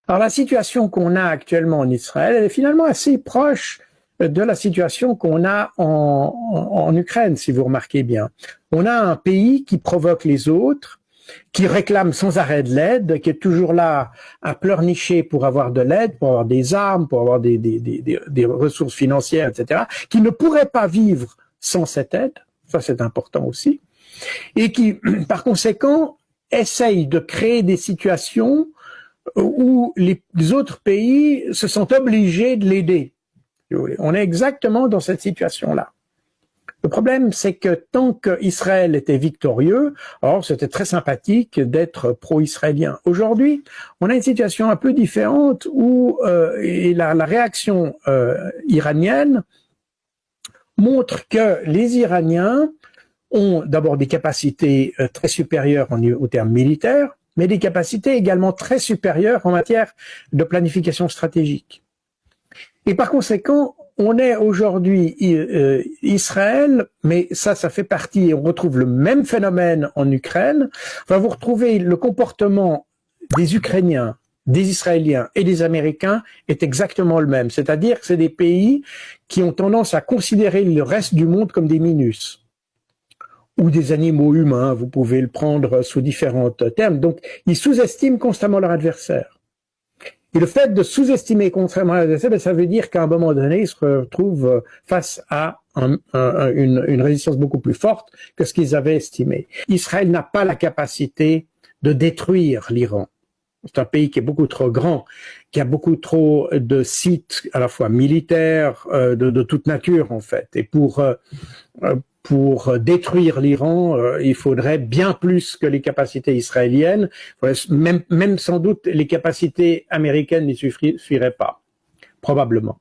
Alors la situation qu'on a actuellement en Israël, elle est finalement assez proche de la situation qu'on a en Ukraine, si vous remarquez bien. On a un pays qui provoque les autres, qui réclame sans arrêt de l'aide, qui est toujours là à pleurnicher pour avoir de l'aide, pour avoir des armes, pour avoir des ressources financières, etc., qui ne pourrait pas vivre sans cette aide, ça c'est important aussi, et qui, par conséquent, essaye de créer des situations où les autres pays se sont obligés de l'aider. On est exactement dans cette situation-là. Le problème, c'est que tant qu'Israël était victorieux, alors c'était très sympathique d'être pro-israélien. Aujourd'hui, on a une situation un peu différente où la réaction iranienne montre que les Iraniens ont d'abord des capacités très supérieures au terme militaire, mais des capacités également très supérieures en matière de planification stratégique. Et par conséquent, on est aujourd'hui Israël, mais ça fait partie, et on retrouve le même phénomène en Ukraine. Enfin, vous retrouvez le comportement des Ukrainiens, des Israéliens et des Américains est exactement le même. C'est-à-dire que c'est des pays qui ont tendance à considérer le reste du monde comme des minus ou des animaux humains, vous pouvez le prendre sous différents termes. Donc, ils sous-estiment constamment leur adversaire. Et le fait de sous-estimer constamment l'adversaire, ça veut dire qu'à un moment donné, ils se retrouvent face à une résistance beaucoup plus forte que ce qu'ils avaient estimé. Israël n'a pas la capacité de détruire l'Iran. C'est un pays qui est beaucoup trop grand, qui a beaucoup trop de sites à la fois militaires, de toute nature en fait. Et pour détruire l'Iran, il faudrait bien plus que les capacités israéliennes. Même sans doute, les capacités américaines n'y suffiraient pas, probablement.